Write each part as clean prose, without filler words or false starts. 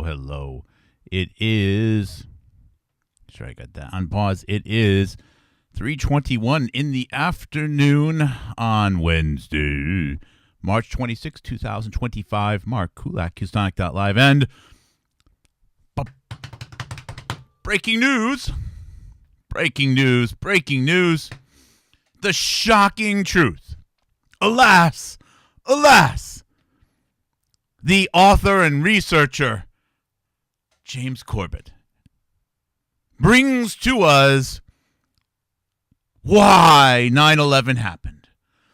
Hello. It is, sure I got that on pause. It is 3:21 in the afternoon on Wednesday, March 26, 2025. Mark Kulak, Kustonic.live, and breaking news. The shocking truth. Alas, the author and researcher, James Corbett, brings to us why 9/11 happened.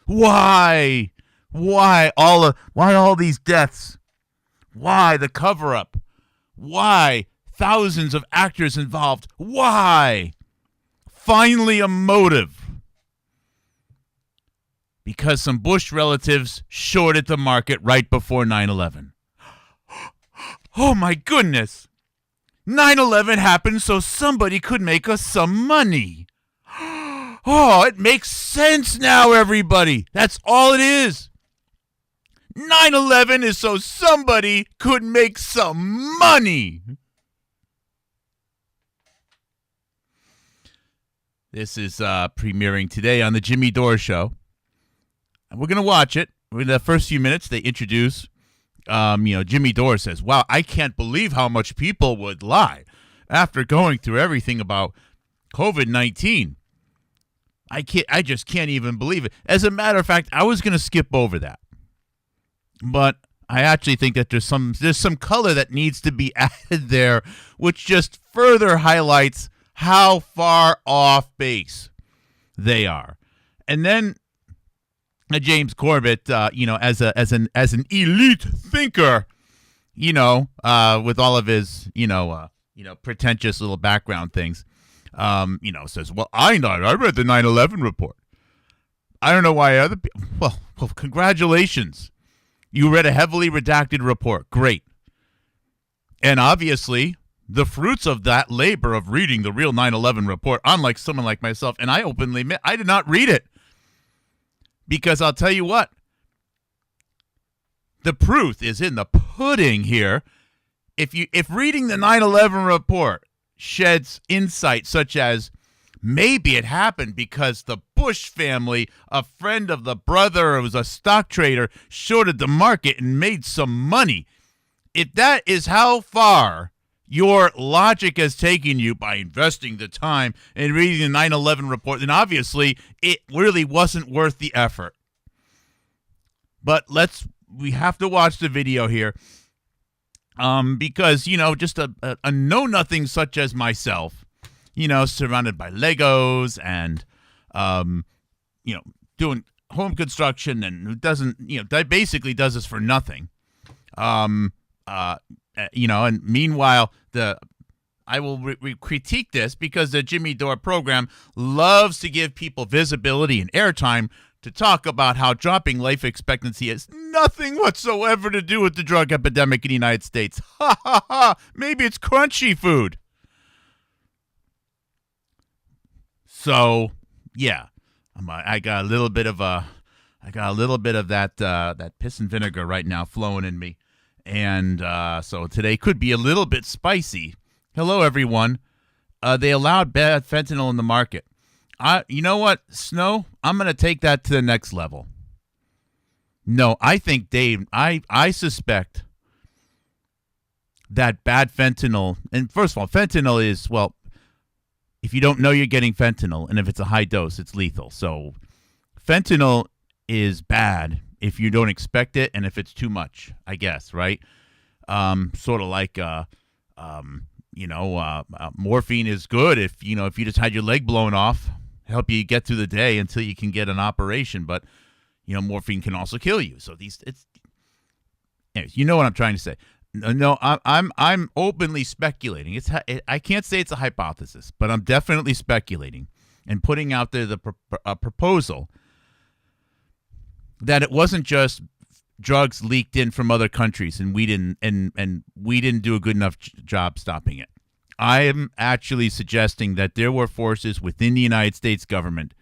Why all these deaths? Why the cover-up? Why thousands of actors involved? Why? Finally a motive. Because some Bush relatives shorted the market right before 9/11. Oh my goodness. 9/11 happened so somebody could make us some money. Oh, it makes sense now, everybody. That's all it is. 9/11 is so somebody could make some money. This is premiering today on the Jimmy Dore Show. We're going to watch it. In the first few minutes, they introduce, Jimmy Dore says, wow, I can't believe how much people would lie after going through everything about COVID-19. I just can't even believe it. As a matter of fact, I was going to skip over that. But I actually think that there's some color that needs to be added there, which just further highlights how far off base they are. And then James Corbett, as an elite thinker, with all of his, pretentious little background things, says, well, I read the 9/11 report. I don't know why other people. Well, congratulations. You read a heavily redacted report. Great. And obviously, the fruits of that labor of reading the real 9/11 report, unlike someone like myself, and I openly admit I did not read it. Because I'll tell you what, the proof is in the pudding here. If reading the 9/11 report sheds insight such as maybe it happened because the Bush family, a friend of the brother who was a stock trader, shorted the market and made some money. If that is how far your logic has taken you by investing the time and reading the 9/11 report, then obviously it really wasn't worth the effort. But we have to watch the video here because, just a know-nothing such as myself, surrounded by Legos and, doing home construction and who doesn't, that basically does this for nothing. And meanwhile, I will critique this because the Jimmy Dore program loves to give people visibility and airtime to talk about how dropping life expectancy has nothing whatsoever to do with the drug epidemic in the United States. Ha ha ha! Maybe it's crunchy food. So, yeah, I got a little bit of that piss and vinegar right now flowing in me, and so today could be a little bit spicy. Hello, everyone. They allowed bad fentanyl in the market. You know what, Snow? I'm going to take that to the next level. No, I think, Dave, I suspect that bad fentanyl, and first of all, fentanyl is, well, if you don't know you're getting fentanyl, and if it's a high dose, it's lethal. So fentanyl is bad if you don't expect it and if it's too much, I guess, right? Sort of like, morphine is good if you just had your leg blown off, help you get through the day until you can get an operation. But, morphine can also kill you. So anyways, you know what I'm trying to say. No, I'm openly speculating. I can't say it's a hypothesis, but I'm definitely speculating and putting out there a proposal that it wasn't just drugs leaked in from other countries and we didn't do a good enough job stopping it. I am actually suggesting that there were forces within the United States government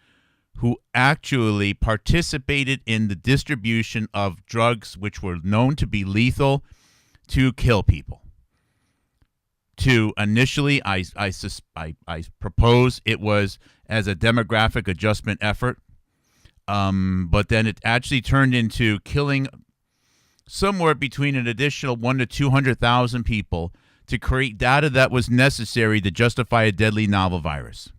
who actually participated in the distribution of drugs which were known to be lethal to kill people. To initially, I propose it was as a demographic adjustment effort, but then it actually turned into killing somewhere between an additional 100,000 to 200,000 people to create data that was necessary to justify a deadly novel virus.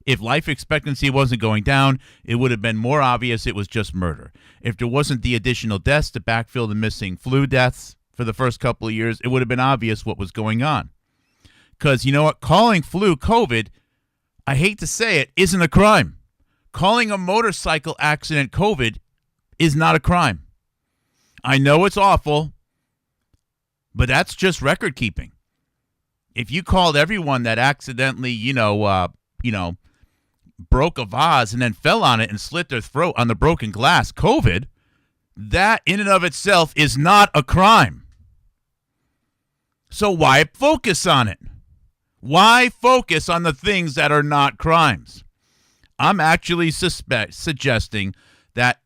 If life expectancy wasn't going down, it would have been more obvious it was just murder. If there wasn't the additional deaths to backfill the missing flu deaths for the first couple of years, it would have been obvious what was going on. Because you know what? Calling flu COVID, I hate to say it, isn't a crime. Calling a motorcycle accident COVID is not a crime. I know it's awful, but that's just record keeping. If you called everyone that accidentally, broke a vase and then fell on it and slit their throat on the broken glass COVID, that in and of itself is not a crime. So why focus on it? Why focus on the things that are not crimes? I'm actually suggesting that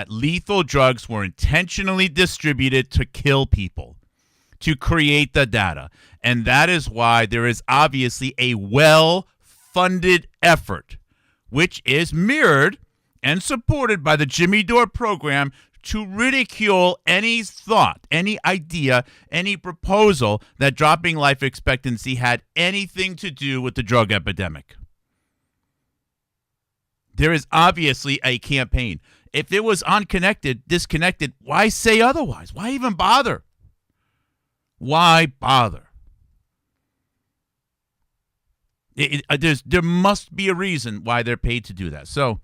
lethal drugs were intentionally distributed to kill people, to create the data. And that is why there is obviously a well-funded effort, which is mirrored and supported by the Jimmy Dore program, to ridicule any thought, any idea, any proposal that dropping life expectancy had anything to do with the drug epidemic. There is obviously a campaign. If it was disconnected, why say otherwise? Why even bother? Why bother? There must be a reason why they're paid to do that. So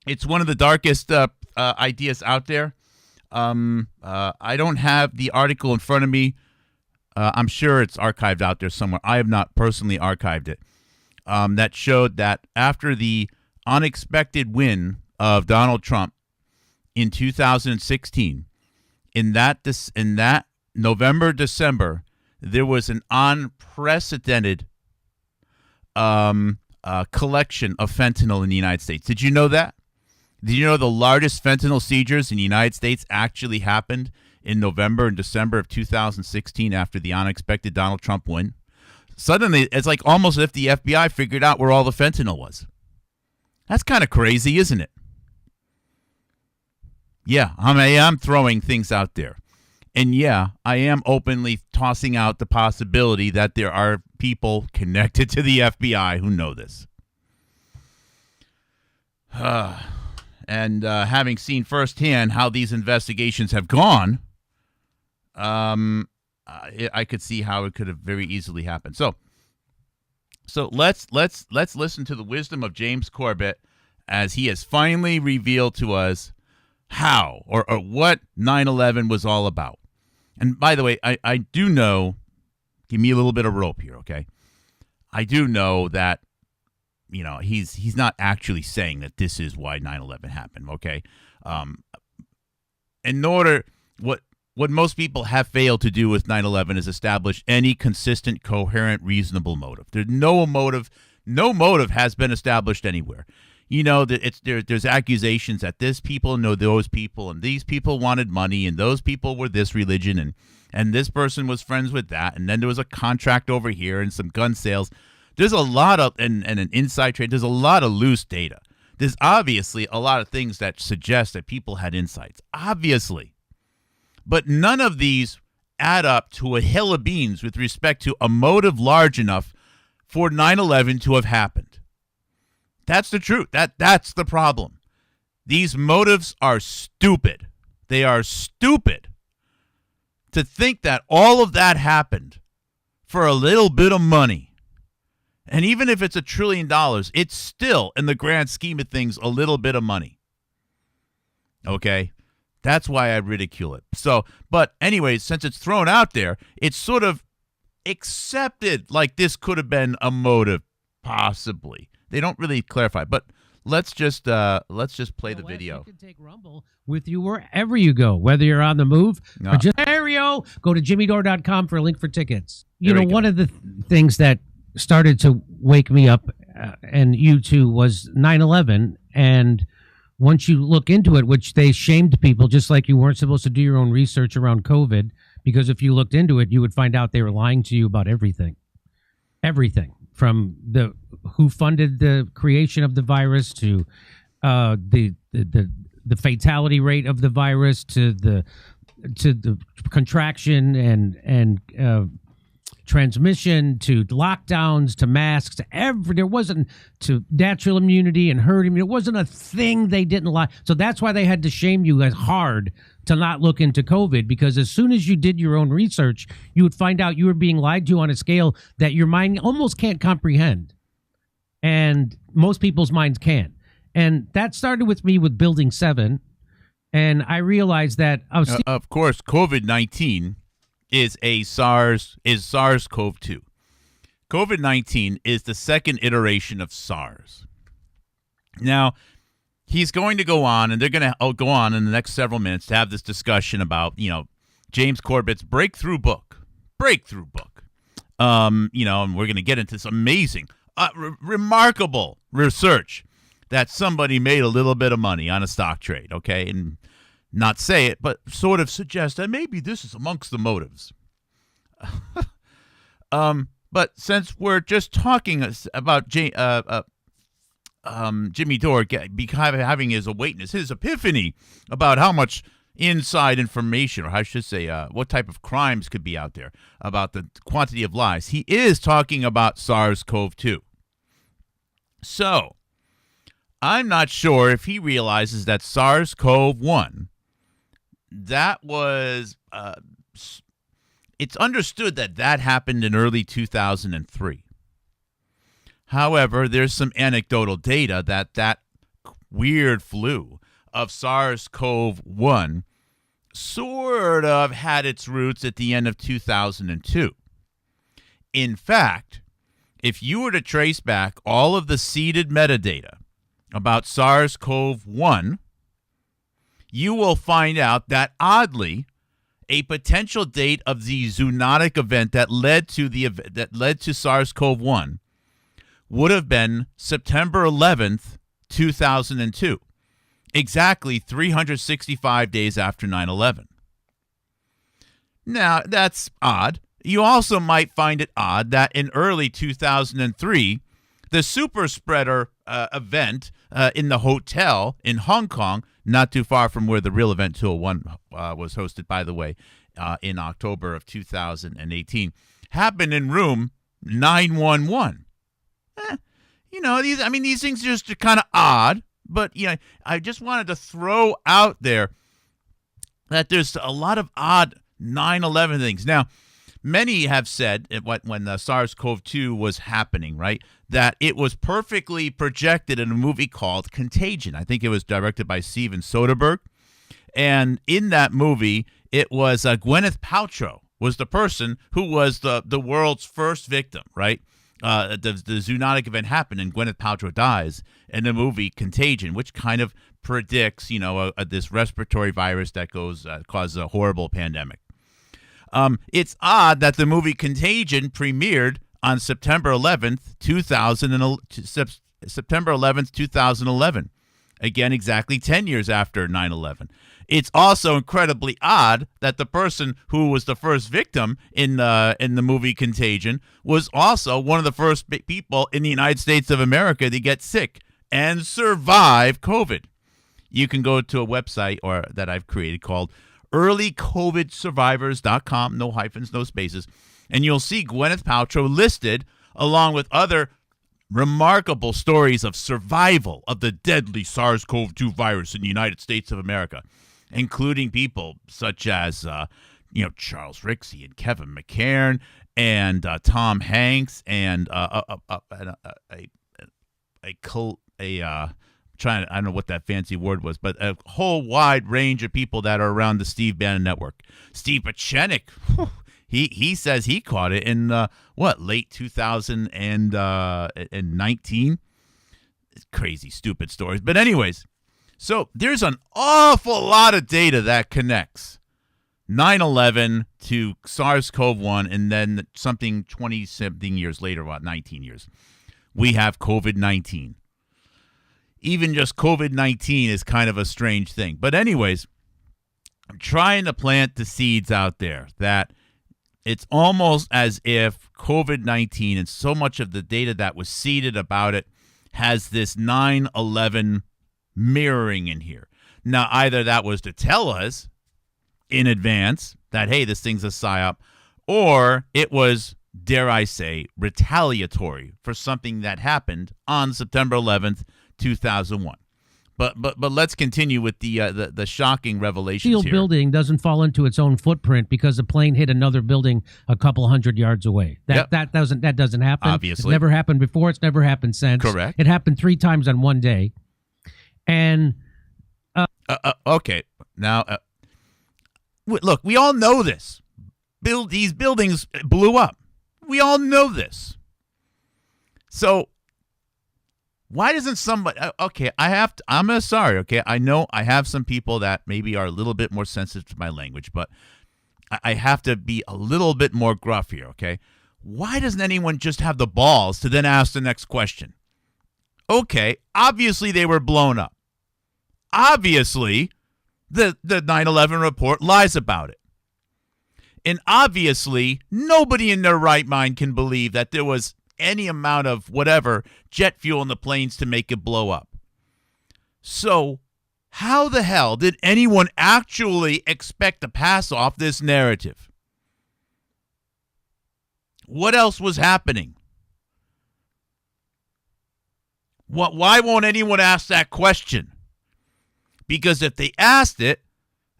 it's one of the darkest ideas out there. I don't have the article in front of me. I'm sure it's archived out there somewhere. I have not personally archived it. That showed that after the unexpected win of Donald Trump in 2016, in that November, December, there was an unprecedented collection of fentanyl in the United States. Did you know that? Did you know the largest fentanyl seizures in the United States actually happened in November and December of 2016 after the unexpected Donald Trump win? Suddenly, it's like almost as if the FBI figured out where all the fentanyl was. That's kind of crazy, isn't it? Yeah, I am throwing things out there. And yeah, I am openly tossing out the possibility that there are people connected to the FBI who know this. And having seen firsthand how these investigations have gone, I could see how it could have very easily happened. So let's listen to the wisdom of James Corbett as he has finally revealed to us how or what 9/11 was all about. And by the way, I do know Give me a little bit of rope here, okay? I do know that, he's not actually saying that this is why 9/11 happened, okay? What most people have failed to do with 9/11 is establish any consistent, coherent, reasonable motive. There's no motive. No motive has been established anywhere. There's accusations that this people know those people, and these people wanted money, and those people were this religion, and this person was friends with that, and then there was a contract over here and some gun sales. There's a lot of and an inside trade. There's a lot of loose data. There's obviously a lot of things that suggest that people had insights, obviously. But none of these add up to a hill of beans with respect to a motive large enough for 9/11 to have happened. That's the truth. That's the problem. These motives are stupid. They are stupid. To think that all of that happened for a little bit of money. And even if it's $1 trillion, it's still, in the grand scheme of things, a little bit of money. Okay? That's why I ridicule it. But anyways, since it's thrown out there, it's sort of accepted like this could have been a motive, possibly. They don't really clarify, but let's just play the video. You can take Rumble with you wherever you go, whether you're on the move or just stereo. Go to jimmydore.com for a link for tickets. One of the things that started to wake me up, and you too, was 9/11, and once you look into it, which they shamed people, just like you weren't supposed to do your own research around COVID, because if you looked into it, you would find out they were lying to you about everything. Everything from who funded the creation of the virus to the fatality rate of the virus to the contraction and transmission to lockdowns to masks there wasn't to natural immunity and herd immunity. It wasn't a thing they didn't lie. So that's why they had to shame you as hard to not look into COVID, because as soon as you did your own research, you would find out you were being lied to on a scale that your mind almost can't comprehend. And most people's minds can. And that started with me with Building 7. And I realized that of course, COVID-19 is SARS-CoV-2. COVID-19 is the second iteration of SARS. Now, he's going to go on, and they're going to go on in the next several minutes to have this discussion about, James Corbett's breakthrough book. And we're going to get into this amazing, remarkable research that somebody made a little bit of money on a stock trade, okay? And not say it, but sort of suggest that maybe this is amongst the motives. But since we're just talking about Jimmy Dore having his awakeness, his epiphany about how much inside information, or I should say what type of crimes could be out there, about the quantity of lies, he is talking about SARS-CoV-2. So, I'm not sure if he realizes that SARS-CoV-1, that was, it's understood that happened in early 2003. However, there's some anecdotal data that weird flu of SARS-CoV-1 sort of had its roots at the end of 2002. In fact, if you were to trace back all of the seeded metadata about SARS-CoV-1, you will find out that, oddly, a potential date of the zoonotic event that led to SARS-CoV-1 would have been September 11th, 2002, exactly 365 days after 9/11. Now, that's odd. You also might find it odd that in early 2003, the super spreader event in the hotel in Hong Kong, not too far from where the real event 201 was hosted, by the way, in October of 2018, happened in room 911. These things just are kind of odd, but I just wanted to throw out there that there's a lot of odd 9/11 things. Now, many have said when the SARS-CoV-2 was happening, right, that it was perfectly projected in a movie called Contagion. I think it was directed by Steven Soderbergh. And in that movie, it was Gwyneth Paltrow was the person who was the world's first victim, right? The zoonotic event happened and Gwyneth Paltrow dies in the movie Contagion, which kind of predicts, this respiratory virus that causes a horrible pandemic. It's odd that the movie Contagion premiered on September 11th, 2011. Again, exactly 10 years after 9/11. It's also incredibly odd that the person who was the first victim in the movie Contagion was also one of the first people in the United States of America to get sick and survive COVID. You can go to a website that I've created called earlycovidsurvivors.com, no hyphens, no spaces, and you'll see Gwyneth Paltrow listed along with other remarkable stories of survival of the deadly SARS-CoV-2 virus in the United States of America, including people such as, Charles Rixey and Kevin McCairn and Tom Hanks and I don't know what that fancy word was, but a whole wide range of people that are around the Steve Bannon Network. Steve Pachenik, he says he caught it in late 2019. Crazy, stupid stories. But anyways, so there's an awful lot of data that connects 9/11 to SARS-CoV-1, and then something 20-something years later, 19 years, we have COVID-19. Even just COVID-19 is kind of a strange thing. But anyways, I'm trying to plant the seeds out there that it's almost as if COVID-19 and so much of the data that was seeded about it has this 9/11 mirroring in here. Now, either that was to tell us in advance that, hey, this thing's a psyop, or it was, dare I say, retaliatory for something that happened on September 11th, 2001. But let's continue with the shocking revelations steel here. Building doesn't fall into its own footprint because a plane hit another building a couple hundred yards away. That doesn't happen. Obviously. It's never happened before. It's never happened since. Correct. It happened 3 times on one day. And okay, now look, we all know this. These buildings blew up. We all know this. So why doesn't somebody? Okay, I'm sorry. Okay, I know I have some people that maybe are a little bit more sensitive to my language, but I have to be a little bit more gruff here. Okay, why doesn't anyone just have the balls to then ask the next question? Okay, obviously they were blown up. Obviously, the 9/11 report lies about it, and obviously nobody in their right mind can believe that there was any amount of whatever jet fuel in the planes to make it blow up. So how the hell did anyone actually expect to pass off this narrative? What else was happening? Why won't anyone ask that question? Because if they asked it,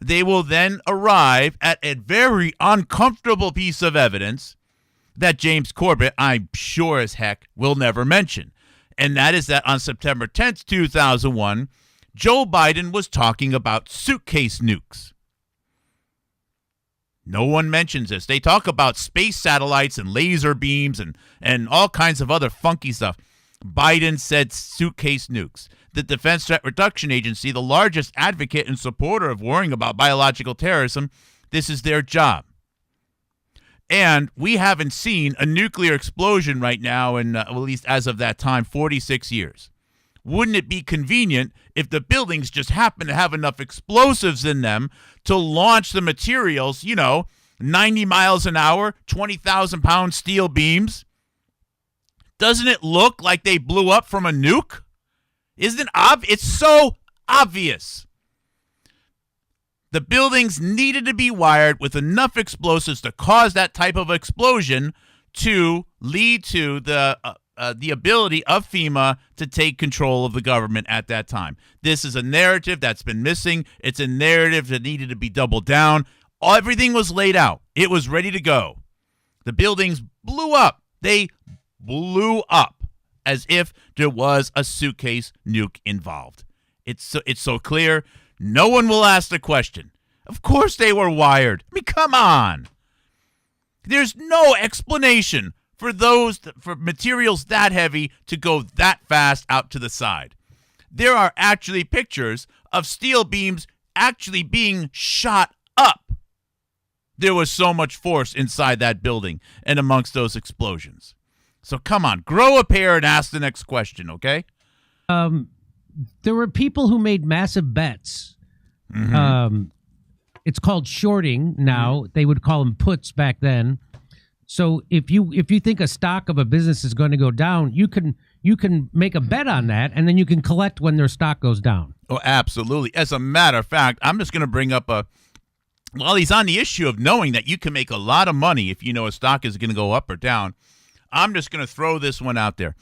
they will then arrive at a very uncomfortable piece of evidence that James Corbett, I'm sure as heck, will never mention. And that is that on September 10th, 2001, Joe Biden was talking about suitcase nukes. No one mentions this. They talk about space satellites and laser beams and all kinds of other funky stuff. Biden said suitcase nukes. The Defense Threat Reduction Agency, the largest advocate and supporter of worrying about biological terrorism, this is their job. And we haven't seen a nuclear explosion right now in, at least as of that time, 46 years. Wouldn't it be convenient if the buildings just happen to have enough explosives in them to launch the materials, 90 miles an hour, 20,000-pound steel beams? Doesn't it look like they blew up from a nuke? Isn't it obvious? It's so obvious. The buildings needed to be wired with enough explosives to cause that type of explosion to lead to the ability of FEMA to take control of the government at that time. This is a narrative that's been missing. It's a narrative that needed to be doubled down. Everything was laid out. It was ready to go. The buildings blew up. They blew up as if there was a suitcase nuke involved. It's so clear. No one will ask the question. Of course they were wired. I mean, come on. There's no explanation for for materials that heavy to go that fast out to the side. There are actually pictures of steel beams actually being shot up. There was so much force inside that building and amongst those explosions. So come on, grow a pair and ask the next question, okay? There were people who made massive bets. Mm-hmm. It's called shorting now. Mm-hmm. They would call them puts back then. So if you think a stock of a business is going to go down, you can make a bet on that, and then you can collect when their stock goes down. Oh, absolutely. As a matter of fact, I'm just going to bring up while he's on the issue of knowing that you can make a lot of money if you know a stock is going to go up or down, I'm just going to throw this one out there.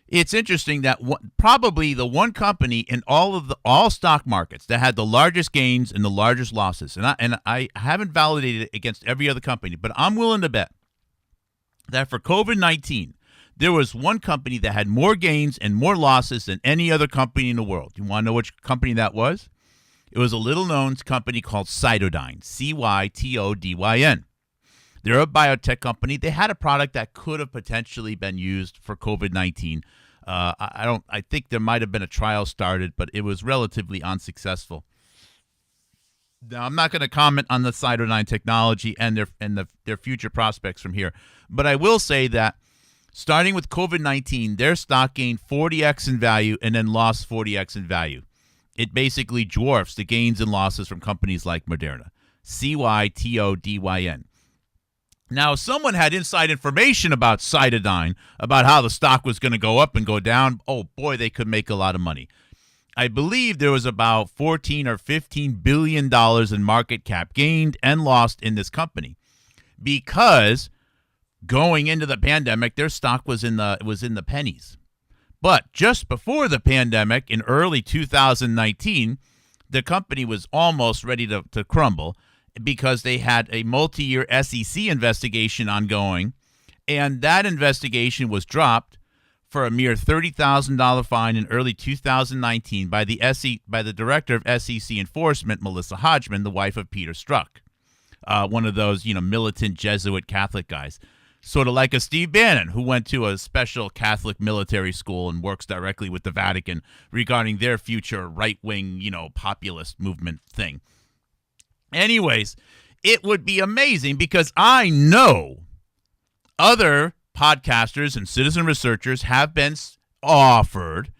It's interesting that probably the one company in all stock markets that had the largest gains and the largest losses, and I haven't validated it against every other company, but I'm willing to bet that for COVID-19, there was one company that had more gains and more losses than any other company in the world. You want to know which company that was? It was a little-known company called Cytodyn, Cytodyn. They're a biotech company. They had a product that could have potentially been used for COVID-19. I think there might have been a trial started, but it was relatively unsuccessful. Now, I'm not going to comment on the Cytodyn technology and their future prospects from here, but I will say that starting with COVID-19, their stock gained 40x in value and then lost 40x in value. It basically dwarfs the gains and losses from companies like Moderna. Cytodyn. Now, if someone had inside information about Cytodyn, about how the stock was going to go up and go down, oh boy, they could make a lot of money. I believe there was about $14 or $15 billion in market cap gained and lost in this company because going into the pandemic, their stock was in the pennies. But just before the pandemic, in early 2019, the company was almost ready to crumble because they had a multi-year SEC investigation ongoing, and that investigation was dropped for a mere $30,000 fine in early 2019 by the director of SEC enforcement, Melissa Hodgman, the wife of Peter Strzok, one of those militant Jesuit Catholic guys, sort of like a Steve Bannon, who went to a special Catholic military school and works directly with the Vatican regarding their future right-wing, populist movement thing. Anyways, it would be amazing because I know other podcasters and citizen researchers have been offered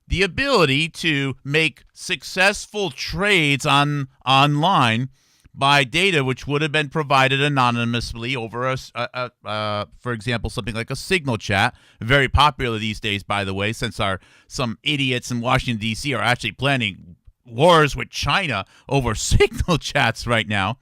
the ability to make successful trades online by data which would have been provided anonymously over for example, something like a Signal chat, very popular these days, by the way, since some idiots in Washington, D.C. are actually planning wars with China over Signal chats right now.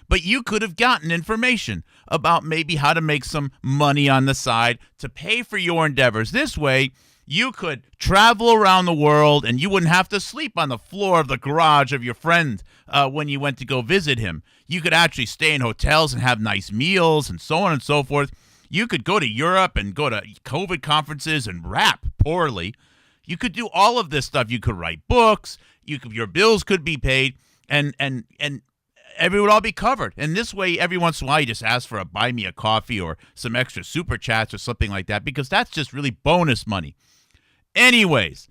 But you could have gotten information about maybe how to make some money on the side to pay for your endeavors. This way, you could travel around the world and you wouldn't have to sleep on the floor of the garage of your friend when you went to go visit him. You could actually stay in hotels and have nice meals and so on and so forth. You could go to Europe and go to COVID conferences and rap poorly. You could do all of this stuff. You could write books. Your bills could be paid, and everyone would all be covered. And this way, every once in a while, you just ask for a buy me a coffee or some extra super chats or something like that, because that's just really bonus money. Anyways,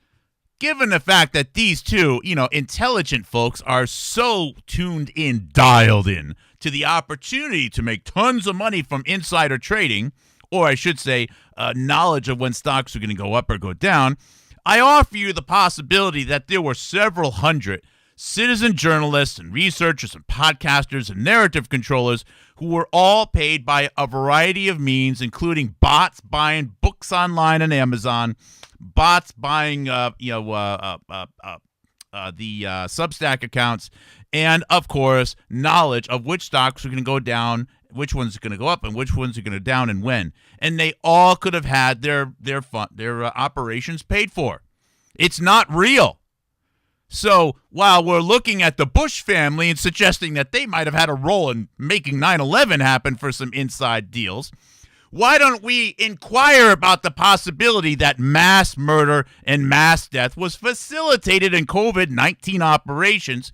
given the fact that these two, intelligent folks are so tuned in, dialed in to the opportunity to make tons of money from insider trading, or I should say, knowledge of when stocks are going to go up or go down, I offer you the possibility that there were several hundred citizen journalists and researchers and podcasters and narrative controllers who were all paid by a variety of means, including bots buying books online on Amazon, bots buying the Substack accounts, and of course knowledge of which stocks are going to go down, which ones are going to go up, and which ones are going to down, and when. And they all could have had their operations paid for. It's not real. So while we're looking at the Bush family and suggesting that they might have had a role in making 9/11 happen for some inside deals, why don't we inquire about the possibility that mass murder and mass death was facilitated in COVID-19 operations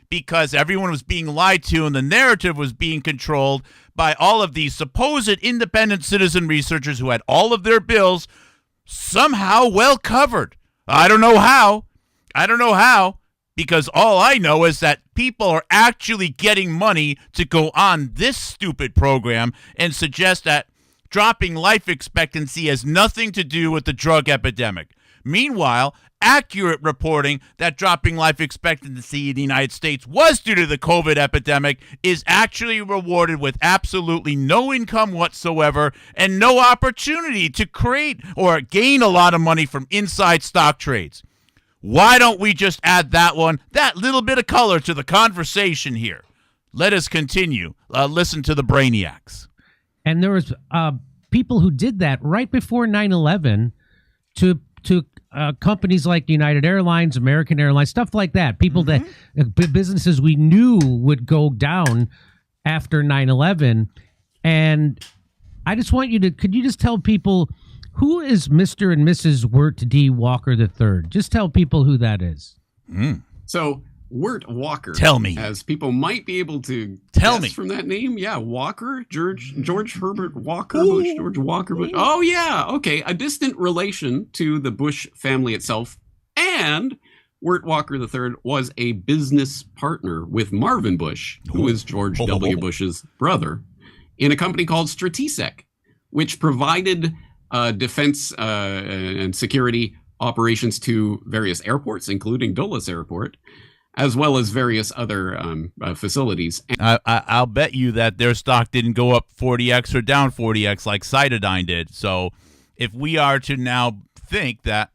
because everyone was being lied to and the narrative was being controlled by all of these supposed independent citizen researchers who had all of their bills somehow well covered. I don't know how, because all I know is that people are actually getting money to go on this stupid program and suggest that dropping life expectancy has nothing to do with the drug epidemic. Meanwhile, accurate reporting that dropping life expectancy in the United States was due to the COVID epidemic is actually rewarded with absolutely no income whatsoever and no opportunity to create or gain a lot of money from inside stock trades. Why don't we just add that little bit of color to the conversation here? Let us continue. Listen to the brainiacs. And there was people who did that right before 9/11 to companies like United Airlines, American Airlines, stuff like that. People that businesses we knew would go down after 9/11. And I just want you to, could you just tell people who is Mr. and Mrs. Wirt D. Walker III? Just tell people who that is. So Wirt Walker. Tell me. As people might be able to tell guess me from that name. Yeah, Walker, George Herbert Walker Bush, George Walker Bush. Oh, yeah. Okay. A distant relation to the Bush family itself. And Wirt Walker III was a business partner with Marvin Bush, who is George W. Bush's brother, in a company called Stratesec, which provided defense and security operations to various airports, including Dulles Airport, as well as various other facilities. I'll bet you that their stock didn't go up 40x or down 40x like Cytodyne did. So if we are to now think that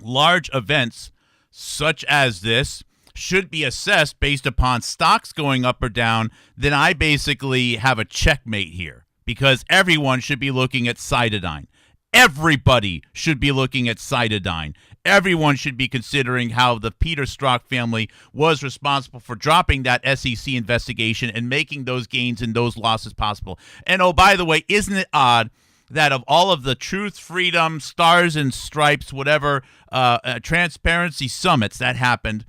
large events such as this should be assessed based upon stocks going up or down, then I basically have a checkmate here, because everyone should be looking at Cytodyne. Everybody should be looking at Cytodyne. Everyone should be considering how the Peter Strzok family was responsible for dropping that SEC investigation and making those gains and those losses possible. And oh, by the way, isn't it odd that of all of the Truth, Freedom, Stars and Stripes, whatever, transparency summits that happened,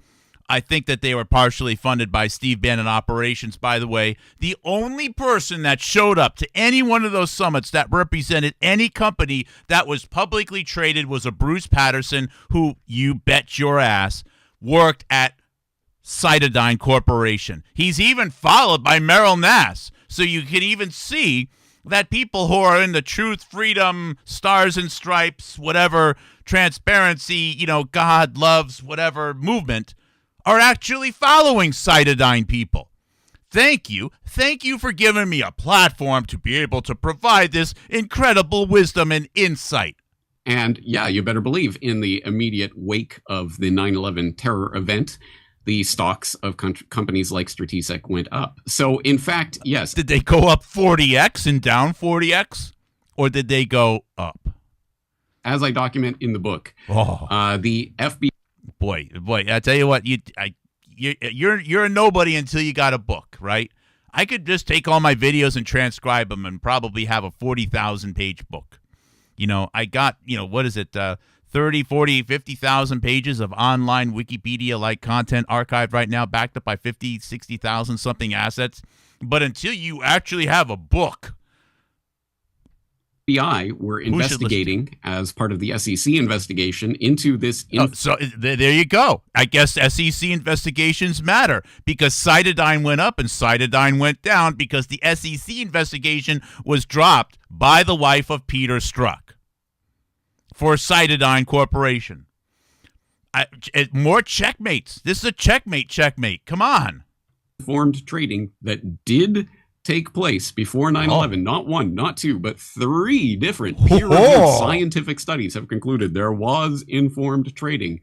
I think that they were partially funded by Steve Bannon Operations, by the way. The only person that showed up to any one of those summits that represented any company that was publicly traded was a Bruce Patterson, who, you bet your ass, worked at Cytodyne Corporation. He's even followed by Merrill Nass. So you can even see that people who are in the Truth, Freedom, Stars and Stripes, whatever, transparency, God loves, whatever movement, are actually following Cytodyne people. Thank you. Thank you for giving me a platform to be able to provide this incredible wisdom and insight. And yeah, you better believe in the immediate wake of the 9/11 terror event, the stocks of companies like Stratesec went up. So in fact, yes. Did they go up 40x and down 40x? Or did they go up? As I document in the book, the FBI. Boy, I tell you what, you're a nobody until you got a book, right? I could just take all my videos and transcribe them and probably have a 40,000 page book. I got, 30, 40, 50,000 pages of online Wikipedia-like content archived right now, backed up by 50, 60,000 something assets. But until you actually have a book, FBI were investigating as part of the SEC investigation into this. So there you go. I guess SEC investigations matter, because Cytodyne went up and Cytodyne went down because the SEC investigation was dropped by the wife of Peter Strzok for Cytodyne Corporation. More checkmates. This is a checkmate. Come on. Informed trading that did take place before 9/11, not one, not two, but three different peer-reviewed scientific studies have concluded there was informed trading.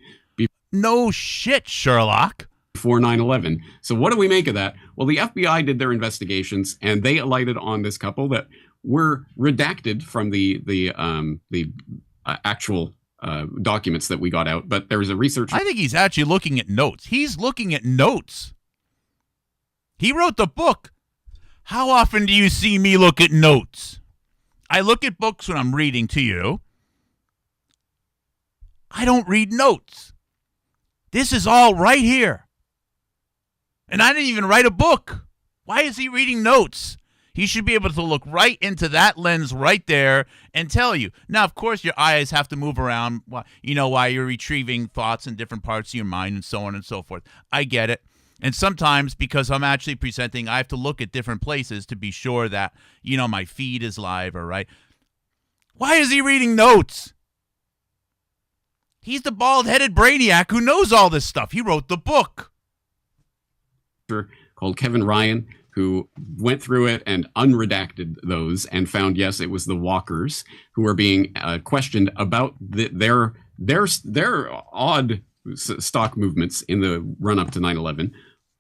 No shit, Sherlock. Before 9/11. So what do we make of that? Well, the FBI did their investigations, and they alighted on this couple that were redacted from the actual documents that we got out. But there was a research. I think he's actually looking at notes. He's looking at notes. He wrote the book. How often do you see me look at notes? I look at books when I'm reading to you. I don't read notes. This is all right here. And I didn't even write a book. Why is he reading notes? He should be able to look right into that lens right there and tell you. Now, of course, your eyes have to move around, while you're retrieving thoughts in different parts of your mind and so on and so forth. I get it. And sometimes, because I'm actually presenting, I have to look at different places to be sure that, my feed is live or right. Why is he reading notes? He's the bald-headed brainiac who knows all this stuff. He wrote the book. Called Kevin Ryan, who went through it and unredacted those and found, yes, it was the walkers who were being questioned about their odd stock movements in the run-up to 9/11.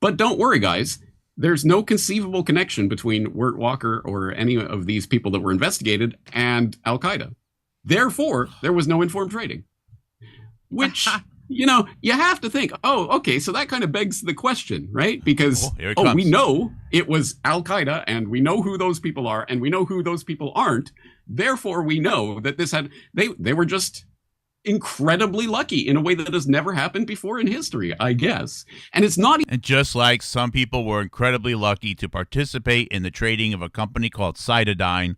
But don't worry, guys. There's no conceivable connection between Wirt Walker or any of these people that were investigated and Al-Qaeda. Therefore, there was no informed trading. Which, you have to think, okay, so that kind of begs the question, right? Because, we know it was Al-Qaeda, and we know who those people are, and we know who those people aren't. Therefore, we know that they were just incredibly lucky in a way that has never happened before in history, I guess. And it's not... And just like some people were incredibly lucky to participate in the trading of a company called Cytidine,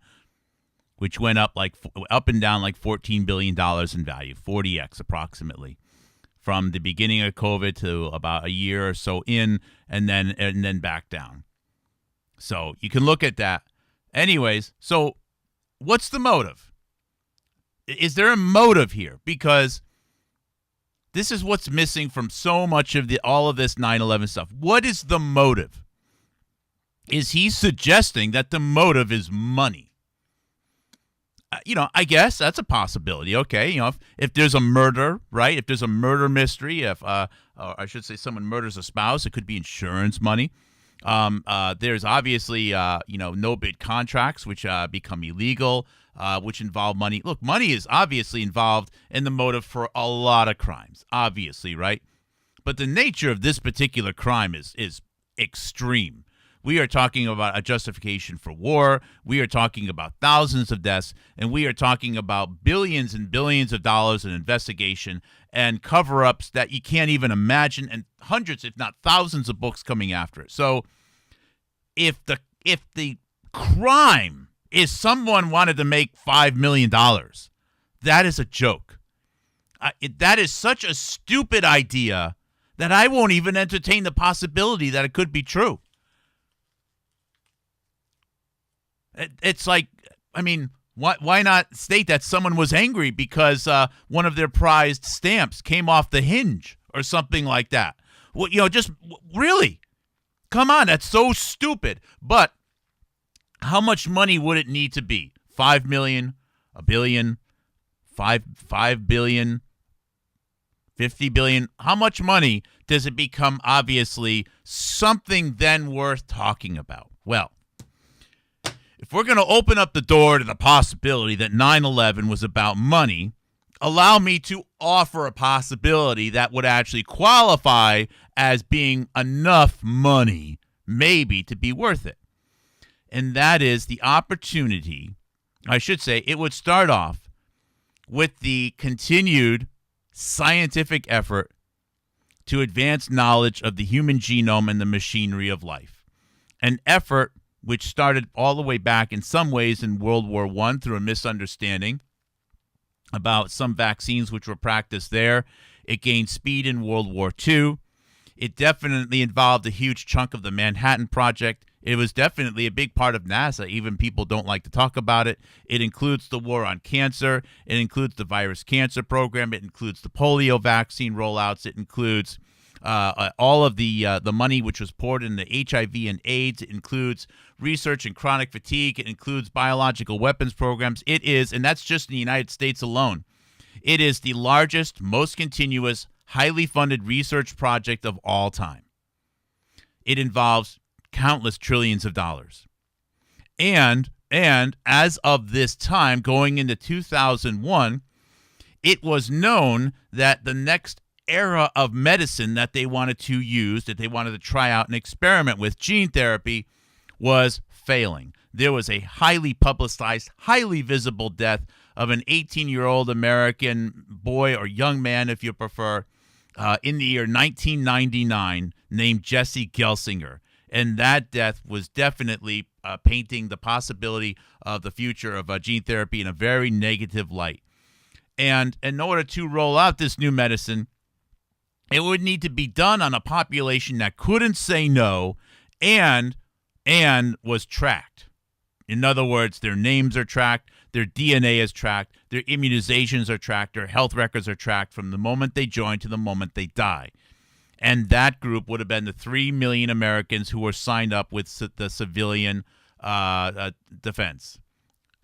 which went up and down like $14 billion in value, 40x approximately, from the beginning of COVID to about a year or so in, and then back down. So you can look at that. Anyways, so what's the motive? Is there a motive here? Because this is what's missing from so much of all of this 9/11 stuff. What is the motive? Is he suggesting that the motive is money? I guess that's a possibility. Okay, if there's a murder, right? If there's a murder mystery, or I should say someone murders a spouse, it could be insurance money. There's obviously, no-bid contracts, which become illegal, which involve money. Look, money is obviously involved in the motive for a lot of crimes, obviously, right? But the nature of this particular crime is extreme. We are talking about a justification for war. We are talking about thousands of deaths, and we are talking about billions and billions of dollars in investigation and cover-ups that you can't even imagine, and hundreds, if not thousands, of books coming after it. So, if the crime is someone wanted to make $5 million, that is a joke. That is such a stupid idea that I won't even entertain the possibility that it could be true. It's like, why not state that someone was angry because one of their prized stamps came off the hinge or something like that? Well, just really, come on, that's so stupid. But how much money would it need to be? 5 million, a billion, 5 billion, 50 billion? How much money does it become obviously something then worth talking about? Well, if we're going to open up the door to the possibility that 9/11 was about money, allow me to offer a possibility that would actually qualify as being enough money, maybe, to be worth it. And that is the opportunity, I should say, it would start off with the continued scientific effort to advance knowledge of the human genome and the machinery of life. An effort which started all the way back in some ways in World War I through a misunderstanding about some vaccines which were practiced there. It gained speed in World War II. It definitely involved a huge chunk of the Manhattan Project. It was definitely a big part of NASA. Even people don't like to talk about it. It includes the war on cancer. It includes the virus cancer program. It includes the polio vaccine rollouts. It includes all of the money which was poured into HIV and AIDS. It includes research in chronic fatigue. It includes biological weapons programs. It is, and that's just in the United States alone, it is the largest, most continuous, highly funded research project of all time. It involves countless trillions of dollars. And as of this time, going into 2001, it was known that the next era of medicine that they wanted to use, that they wanted to try out and experiment with, gene therapy, was failing. There was a highly publicized, highly visible death of an 18-year-old American boy or young man, if you prefer, in the year 1999, named Jesse Gelsinger. And that death was definitely painting the possibility of the future of gene therapy in a very negative light. And in order to roll out this new medicine, it would need to be done on a population that couldn't say no and was tracked. In other words, their names are tracked, their DNA is tracked, their immunizations are tracked, their health records are tracked from the moment they join to the moment they die. And that group would have been the 3 million Americans who were signed up with the civilian defense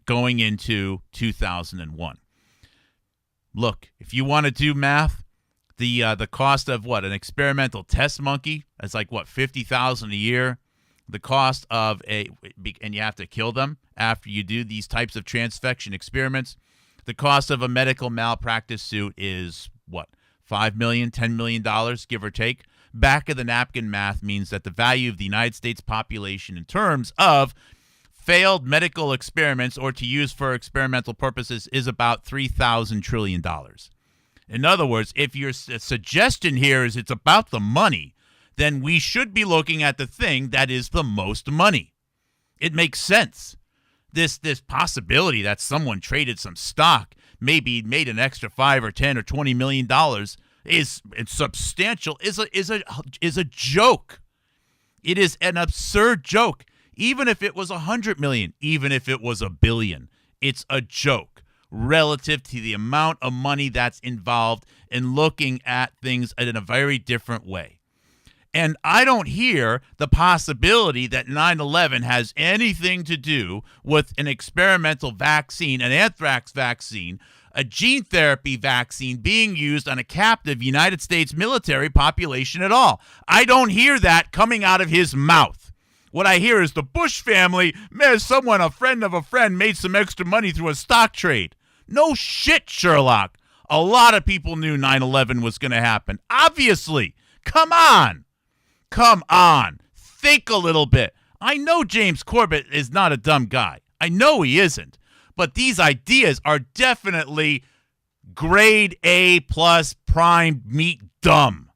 going into 2001. Look, if you want to do math, the cost of an experimental test monkey is like $50,000 a year. The cost of and you have to kill them after you do these types of transfection experiments. The cost of a medical malpractice suit is $5 million, $10 million, give or take. Back of the napkin math means that the value of the United States population in terms of failed medical experiments or to use for experimental purposes is about $3,000 trillion. In other words, if your suggestion here is it's about the money, then we should be looking at the thing that is the most money. It makes sense. This possibility that someone traded some stock, maybe made an extra $5 or $10 or $20 million is substantial, is a joke. It is an absurd joke. Even if it was 100 million, even if it was $1 billion, it's a joke relative to the amount of money that's involved in looking at things in a very different way. And I don't hear the possibility that 9/11 has anything to do with an experimental vaccine, an anthrax vaccine, a gene therapy vaccine being used on a captive United States military population at all. I don't hear that coming out of his mouth. What I hear is the Bush family, a friend of a friend, made some extra money through a stock trade. No shit, Sherlock. A lot of people knew 9/11 was going to happen. Obviously. Come on. Think a little bit. I know James Corbett is not a dumb guy. I know he isn't. But these ideas are definitely grade A plus prime meat dumb.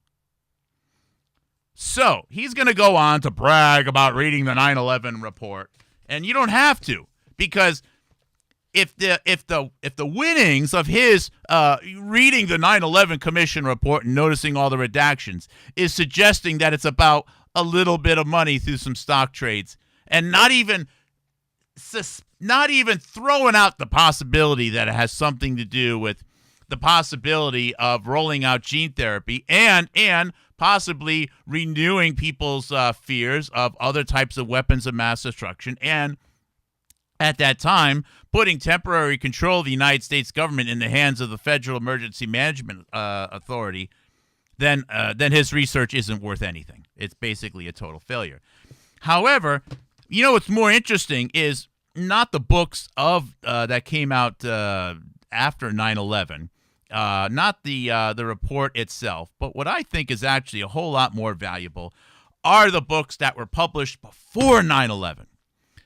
So he's going to go on to brag about reading the 9/11 report. And you don't have to, because if the winnings of his reading the 9/11 Commission report and noticing all the redactions is suggesting that it's about a little bit of money through some stock trades, and not even throwing out the possibility that it has something to do with the possibility of rolling out gene therapy and possibly renewing people's fears of other types of weapons of mass destruction, and at that time, putting temporary control of the United States government in the hands of the Federal Emergency Management Authority, then his research isn't worth anything. It's basically a total failure. However, what's more interesting is not the books of that came out after 9/11, not the report itself, but what I think is actually a whole lot more valuable are the books that were published before 9/11.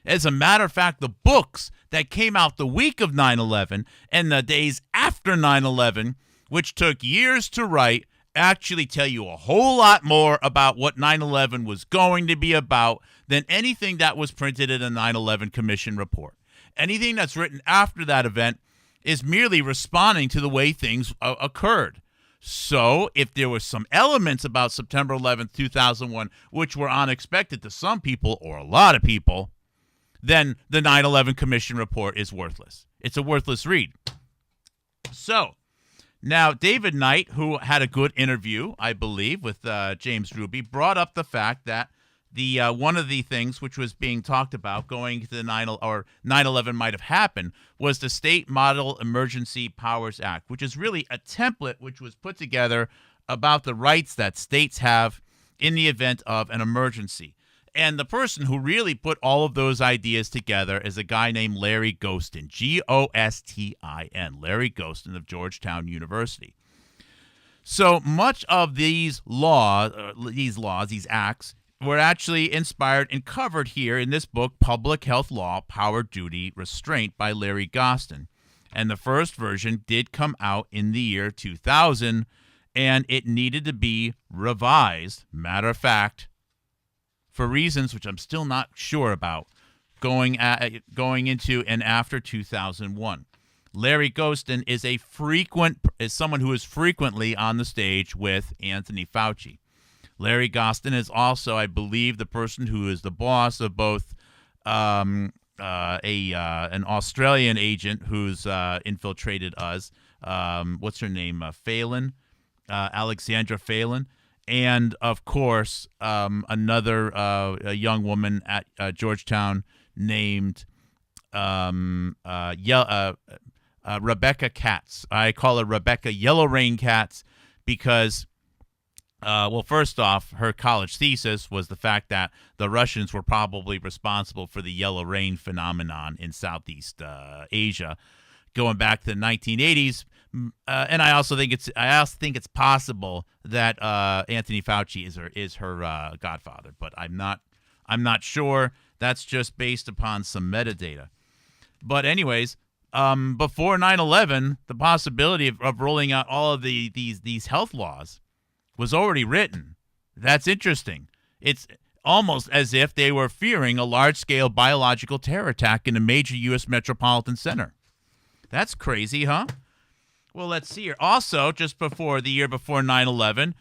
As a matter of fact, the books that came out the week of 9/11 and the days after 9/11, which took years to write, actually tell you a whole lot more about what 9/11 was going to be about than anything that was printed in a 9/11 Commission report. Anything that's written after that event is merely responding to the way things occurred. So if there were some elements about September 11th, 2001, which were unexpected to some people or a lot of people, then the 9/11 Commission report is worthless. It's a worthless read. So now David Knight, who had a good interview, I believe, with James Ruby, brought up the fact that the one of the things which was being talked about going to the 9/11 might have happened was the State Model Emergency Powers Act, which is really a template which was put together about the rights that states have in the event of an emergency. And the person who really put all of those ideas together is a guy named Larry Gostin, Gostin, Larry Gostin of Georgetown University. So much of these acts, were actually inspired and covered here in this book, Public Health Law, Power, Duty, Restraint by Larry Gostin. And the first version did come out in the year 2000, and it needed to be revised. Matter of fact, for reasons which I'm still not sure about, going into and after 2001. Larry Gostin is someone who is frequently on the stage with Anthony Fauci. Larry Gostin is also, I believe, the person who is the boss of both an Australian agent who's infiltrated us. What's her name? Phelan, Alexandra Phelan, and of course another a young woman at Georgetown named Rebecca Katz. I call her Rebecca Yellow Rain Katz because, well, first off, her college thesis was the fact that the Russians were probably responsible for the yellow rain phenomenon in Southeast Asia, going back to the 1980s. And I also think it's possible that Anthony Fauci is her godfather, but I'm not sure. That's just based upon some metadata. But anyways, before 9/11, the possibility of rolling out all of these health laws was already written. That's interesting. It's almost as if they were fearing a large-scale biological terror attack in a major U.S. metropolitan center. That's crazy, huh? Well, let's see here. Also, just before the year before 9/11,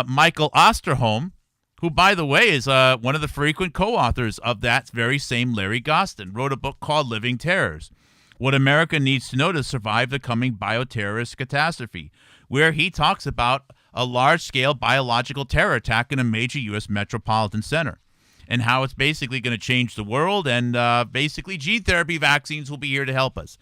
Michael Osterholm, who, by the way, is one of the frequent co-authors of that very same Larry Gostin, wrote a book called Living Terrors: What America Needs to Know to Survive the Coming Bioterrorist Catastrophe, where he talks about a large-scale biological terror attack in a major U.S. metropolitan center and how it's basically going to change the world, and basically gene therapy vaccines will be here to help us.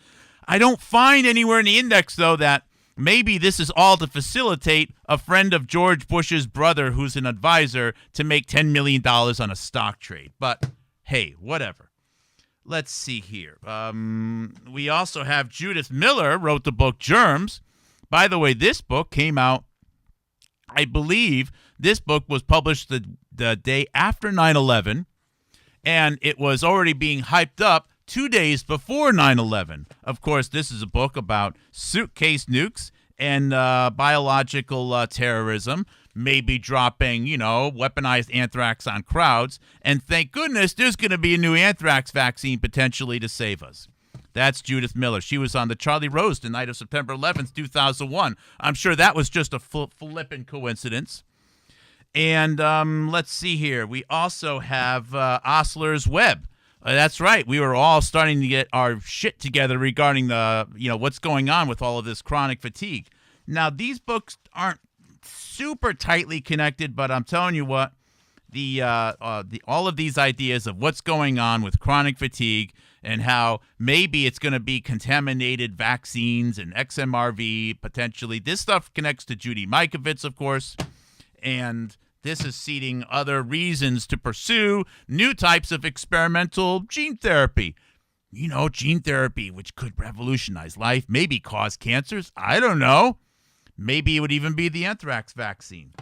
I don't find anywhere in the index, though, that maybe this is all to facilitate a friend of George Bush's brother who's an advisor to make $10 million on a stock trade. But, hey, whatever. Let's see here. We also have Judith Miller wrote the book Germs. By the way, this book came out, I believe this book was published the day after 9/11, and it was already being hyped up 2 days before 9/11. Of course, this is a book about suitcase nukes and biological terrorism, maybe dropping, weaponized anthrax on crowds. And thank goodness there's going to be a new anthrax vaccine potentially to save us. That's Judith Miller. She was on the Charlie Rose the night of September 11th, 2001. I'm sure that was just a flippin' coincidence. And let's see here. We also have Osler's Web. That's right. We were all starting to get our shit together regarding the, what's going on with all of this chronic fatigue. Now, these books aren't super tightly connected, but I'm telling you what, all of these ideas of what's going on with chronic fatigue and how maybe it's going to be contaminated vaccines and XMRV potentially. This stuff connects to Judy Mikovits, of course, and this is seeding other reasons to pursue new types of experimental gene therapy. Gene therapy, which could revolutionize life, maybe cause cancers. I don't know. Maybe it would even be the anthrax vaccine.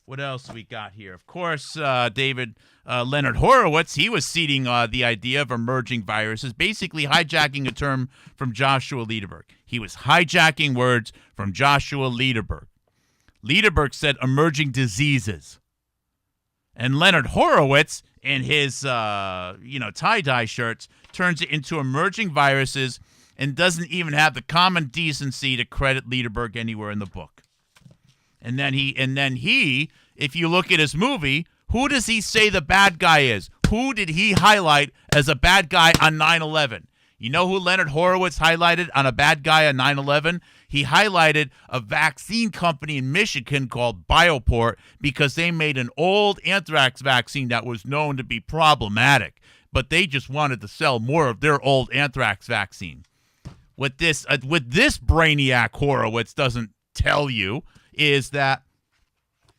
What else we got here? Of course, David Leonard Horowitz, he was seeding the idea of emerging viruses, basically hijacking a term from Joshua Lederberg. He was hijacking words from Joshua Lederberg. Lederberg said emerging diseases. And Leonard Horowitz, in his, tie-dye shirts, turns it into emerging viruses and doesn't even have the common decency to credit Lederberg anywhere in the book. And then he, if you look at his movie, who does he say the bad guy is? Who did he highlight as a bad guy on 9/11? You know who Leonard Horowitz highlighted on a bad guy on 9/11? He highlighted a vaccine company in Michigan called Bioport because they made an old anthrax vaccine that was known to be problematic, but they just wanted to sell more of their old anthrax vaccine. What this brainiac Horowitz doesn't tell you is that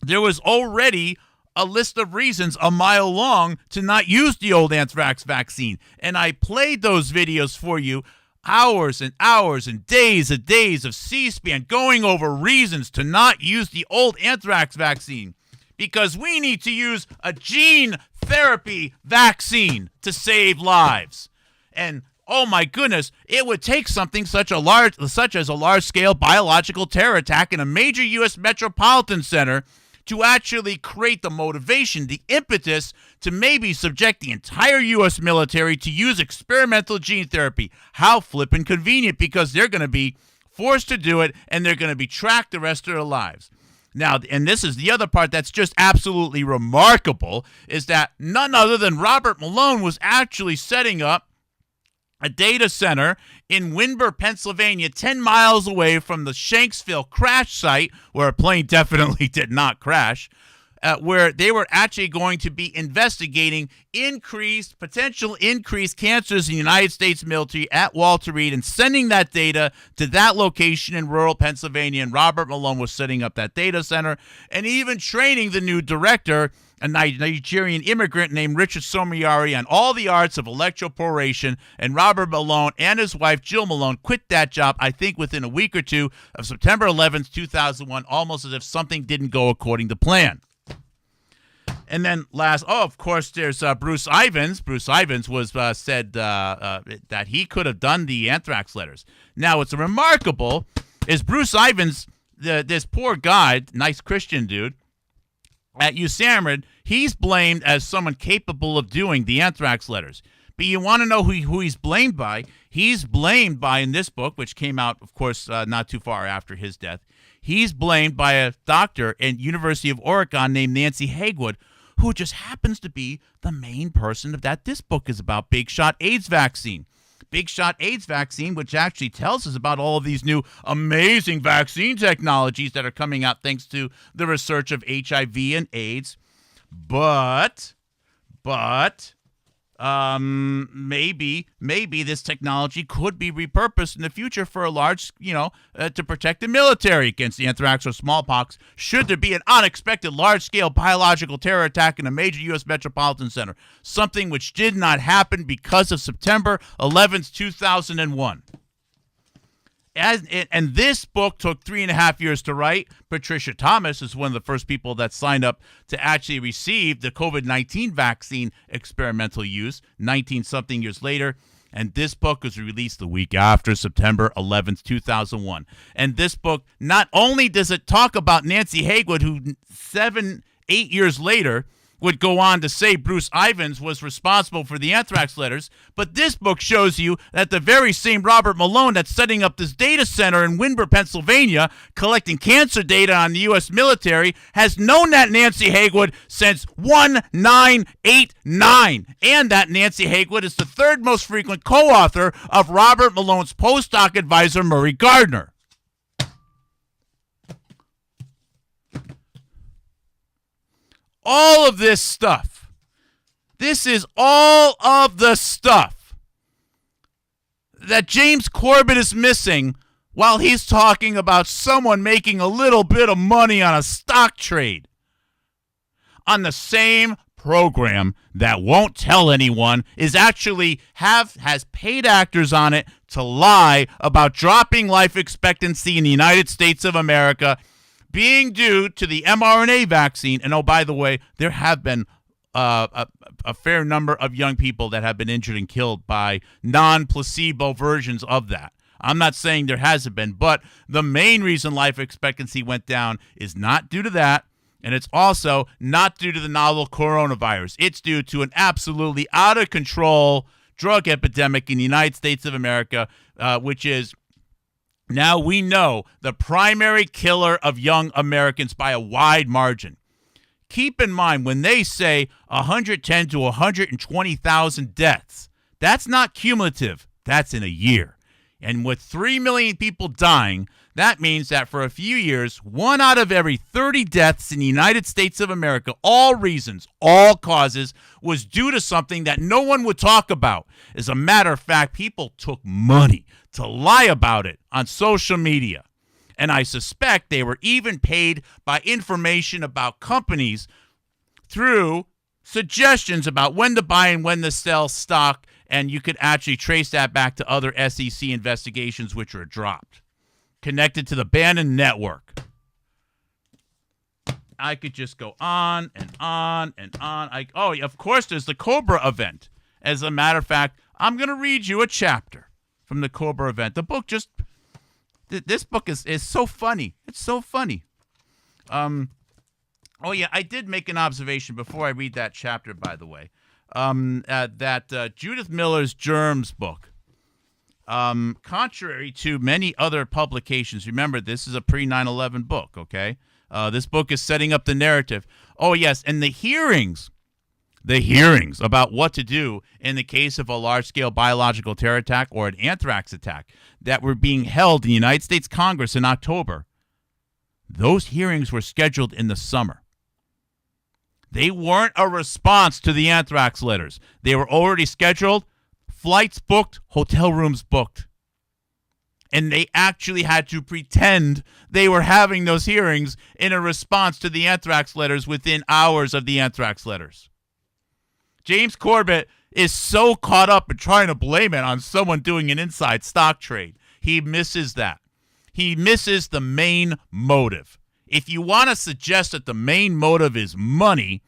there was already a list of reasons a mile long to not use the old anthrax vaccine. And I played those videos for you, hours and hours and days of C-SPAN going over reasons to not use the old anthrax vaccine. Because we need to use a gene therapy vaccine to save lives. And oh my goodness, it would take something such as a large-scale biological terror attack in a major U.S. metropolitan center to actually create the motivation, the impetus to maybe subject the entire U.S. military to use experimental gene therapy. How flippin' convenient, because they're going to be forced to do it, and they're going to be tracked the rest of their lives. Now, and this is the other part that's just absolutely remarkable, is that none other than Robert Malone was actually setting up a data center in Windber, Pennsylvania, 10 miles away from the Shanksville crash site, where a plane definitely did not crash, where they were actually going to be investigating potential increased cancers in the United States military at Walter Reed, and sending that data to that location in rural Pennsylvania. And Robert Malone was setting up that data center and even training the new director, a Nigerian immigrant named Richard Somiari, on all the arts of electroporation. And Robert Malone and his wife, Jill Malone, quit that job, I think, within a week or two of September 11th, 2001, almost as if something didn't go according to plan. And then of course, there's Bruce Ivins. Bruce Ivins was said that he could have done the anthrax letters. Now, what's remarkable is Bruce Ivins, this poor guy, nice Christian dude, at USAMRIID, he's blamed as someone capable of doing the anthrax letters. But you want to know who he's blamed by? He's blamed by, in this book, which came out, of course, not too far after his death, he's blamed by a doctor at University of Oregon named Nancy Haywood, who just happens to be the main person that this book is about, Big Shot AIDS vaccine. Big Shot AIDS vaccine, which actually tells us about all of these new amazing vaccine technologies that are coming out thanks to the research of HIV and AIDS. But maybe this technology could be repurposed in the future for a large, to protect the military against anthrax or smallpox, should there be an unexpected large-scale biological terror attack in a major U.S. metropolitan center, something which did not happen because of September 11th, 2001. And this book took 3.5 years to write. Patricia Thomas is one of the first people that signed up to actually receive the COVID-19 vaccine experimental use 19-something years later. And this book was released the week after September 11th, 2001. And this book, not only does it talk about Nancy Haywood, who 8 years later would go on to say Bruce Ivins was responsible for the anthrax letters, but this book shows you that the very same Robert Malone that's setting up this data center in Windber, Pennsylvania, collecting cancer data on the U.S. military, has known that Nancy Haywood since 1989, and that Nancy Haywood is the third most frequent co-author of Robert Malone's postdoc advisor, Murray Gardner. All of this stuff. This is all of the stuff that James Corbett is missing while he's talking about someone making a little bit of money on a stock trade. On the same program that won't tell anyone is actually has paid actors on it to lie about dropping life expectancy in the United States of America being due to the mRNA vaccine. And oh, by the way, there have been a fair number of young people that have been injured and killed by non-placebo versions of that. I'm not saying there hasn't been, but the main reason life expectancy went down is not due to that, and it's also not due to the novel coronavirus. It's due to an absolutely out-of-control drug epidemic in the United States of America, which is, now we know, the primary killer of young Americans by a wide margin. Keep in mind, when they say 110 to 120,000 deaths, that's not cumulative. That's in a year. And with 3 million people dying, that means that for a few years, 1 out of every 30 deaths in the United States of America, all reasons, all causes, was due to something that no one would talk about. As a matter of fact, people took money to lie about it on social media. And I suspect they were even paid by information about companies through suggestions about when to buy and when to sell stock, and you could actually trace that back to other SEC investigations which were dropped, connected to the Bannon network. I could just go on and on and on. Of course, there's the Cobra event. As a matter of fact, I'm going to read you a chapter from the Cobra event. The book this book is so funny. It's so funny. Oh, yeah, I did make an observation before I read that chapter, by the way, that Judith Miller's Germs book, contrary to many other publications, remember, this is a pre-9/11 book, okay? This book is setting up the narrative. Oh, yes, and the hearings about what to do in the case of a large-scale biological terror attack or an anthrax attack that were being held in the United States Congress in October, those hearings were scheduled in the summer. They weren't a response to the anthrax letters. They were already scheduled, flights booked, hotel rooms booked. And they actually had to pretend they were having those hearings in a response to the anthrax letters within hours of the anthrax letters. James Corbett is so caught up in trying to blame it on someone doing an inside stock trade. He misses that. He misses the main motive. If you want to suggest that the main motive is money,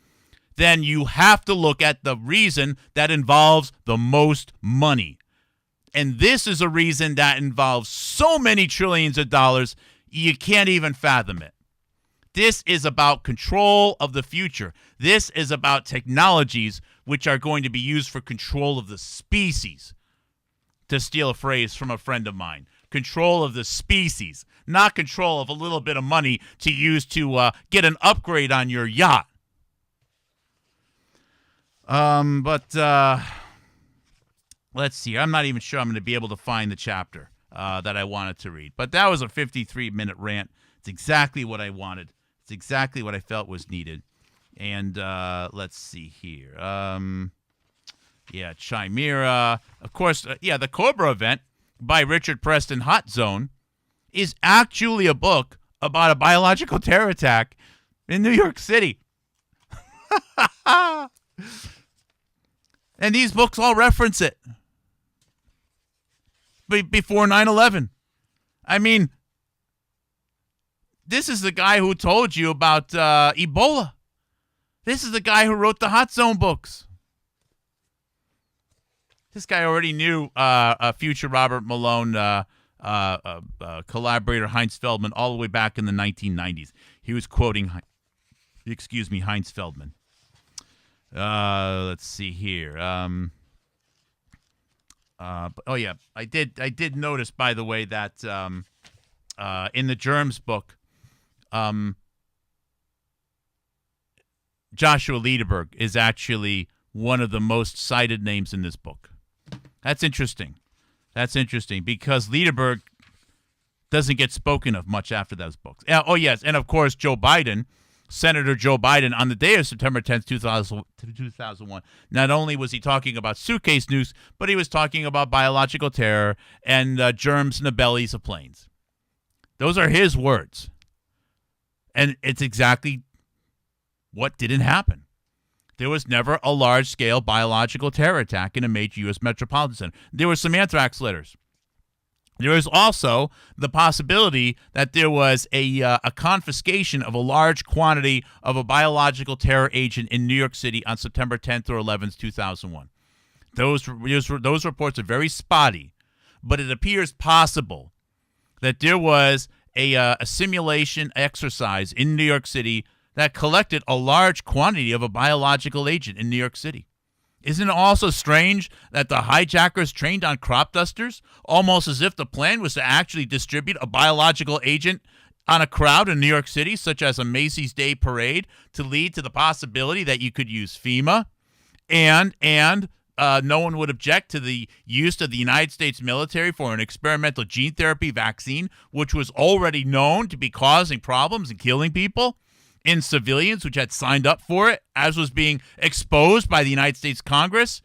then you have to look at the reason that involves the most money. And this is a reason that involves so many trillions of dollars, you can't even fathom it. This is about control of the future. This is about technologies which are going to be used for control of the species, to steal a phrase from a friend of mine. Control of the species, not control of a little bit of money to use to get an upgrade on your yacht. But let's see. I'm not even sure I'm going to be able to find the chapter that I wanted to read. But that was a 53-minute rant. It's exactly what I wanted. It's exactly what I felt was needed. And let's see here. Chimera. Of course, the Cobra event by Richard Preston Hot Zone is actually a book about a biological terror attack in New York City. And these books all reference it. Before 9/11. I mean, this is the guy who told you about Ebola. This is the guy who wrote the Hot Zone books. This guy already knew future Robert Malone collaborator Heinz Feldman all the way back in the 1990s. He was quoting, Heinz Feldman. Let's see here. I did notice, by the way, that in the Germs book, Joshua Lederberg is actually one of the most cited names in this book. That's interesting. Because Lederberg doesn't get spoken of much after those books. Oh, yes, and of course, Senator Joe Biden, on the day of September 10th, 2001, not only was he talking about suitcase nukes, but he was talking about biological terror and germs in the bellies of planes. Those are his words. And it's exactly what didn't happen. There was never a large-scale biological terror attack in a major U.S. metropolitan center. There were some anthrax litters. There is also the possibility that there was a confiscation of a large quantity of a biological terror agent in New York City on September 10th or 11th, 2001. Those reports are very spotty, but it appears possible that there was a simulation exercise in New York City that collected a large quantity of a biological agent in New York City. Isn't it also strange that the hijackers trained on crop dusters, almost as if the plan was to actually distribute a biological agent on a crowd in New York City, such as a Macy's Day Parade, to lead to the possibility that you could use FEMA, and no one would object to the use of the United States military for an experimental gene therapy vaccine, which was already known to be causing problems and killing people in civilians which had signed up for it, as was being exposed by the United States Congress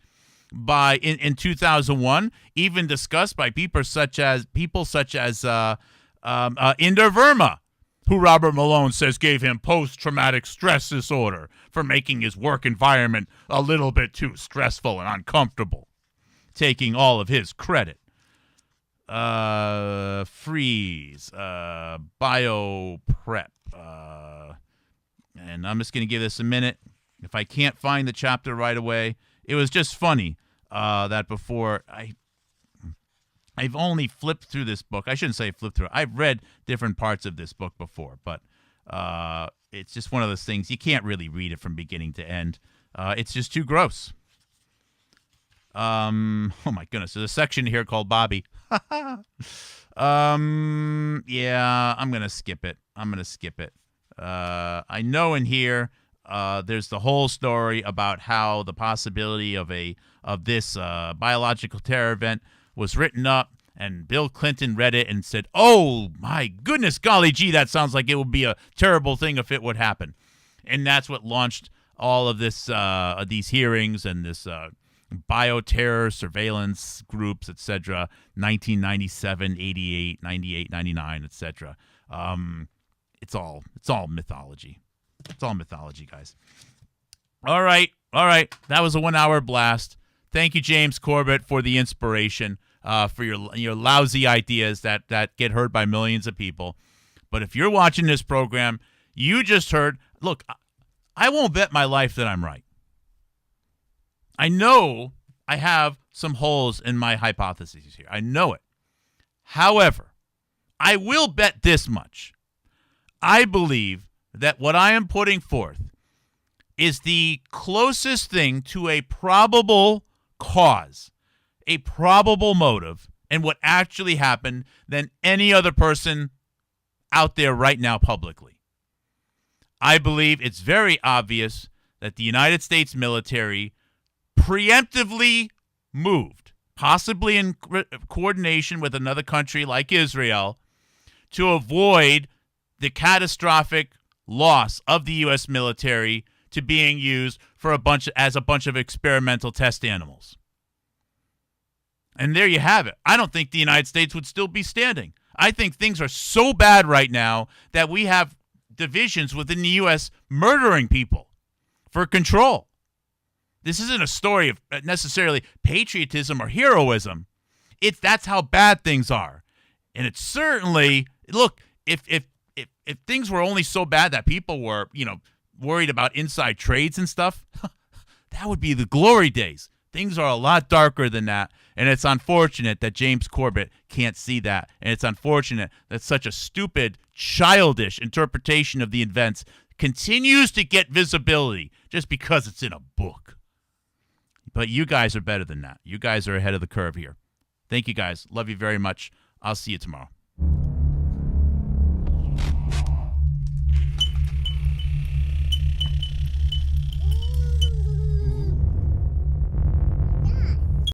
in 2001, even discussed by people such as Inder Verma, who Robert Malone says gave him post-traumatic stress disorder for making his work environment a little bit too stressful and uncomfortable, taking all of his credit. Freeze, bioprep, and I'm just going to give this a minute. If I can't find the chapter right away, it was just funny that before I've only flipped through this book. I shouldn't say flipped through. I've read different parts of this book before, but It's just one of those things. You can't really read it from beginning to end. It's just too gross. Oh, my goodness. There's a section here called Bobby. Yeah, I'm going to skip it. I know in here there's the whole story about how the possibility of this biological terror event was written up, and Bill Clinton read it and said, "Oh my goodness, golly gee, that sounds like it would be a terrible thing if it would happen," and that's what launched all of this, these hearings and this bioterror surveillance groups, etc. 1997, 88, 98, 99, etc. It's all mythology. It's all mythology, guys. All right. That was a 1 hour blast. Thank you, James Corbett, for the inspiration, for your lousy ideas that get heard by millions of people. But if you're watching this program, you just heard, look, I won't bet my life that I'm right. I know I have some holes in my hypotheses here. I know it. However, I will bet this much. I believe that what I am putting forth is the closest thing to a probable cause, a probable motive, and what actually happened than any other person out there right now publicly. I believe it's very obvious that the United States military preemptively moved, possibly in coordination with another country like Israel, to avoid the catastrophic loss of the U.S. military to being used for a bunch of experimental test animals. And there you have it. I don't think the United States would still be standing. I think things are so bad right now that we have divisions within the U.S. murdering people for control. This isn't a story of necessarily patriotism or heroism. That's how bad things are. And it's certainly, look, if things were only so bad that people were, worried about inside trades and stuff, that would be the glory days. Things are a lot darker than that, and it's unfortunate that James Corbett can't see that, and it's unfortunate that such a stupid, childish interpretation of the events continues to get visibility just because it's in a book. But you guys are better than that. You guys are ahead of the curve here. Thank you, guys. Love you very much. I'll see you tomorrow.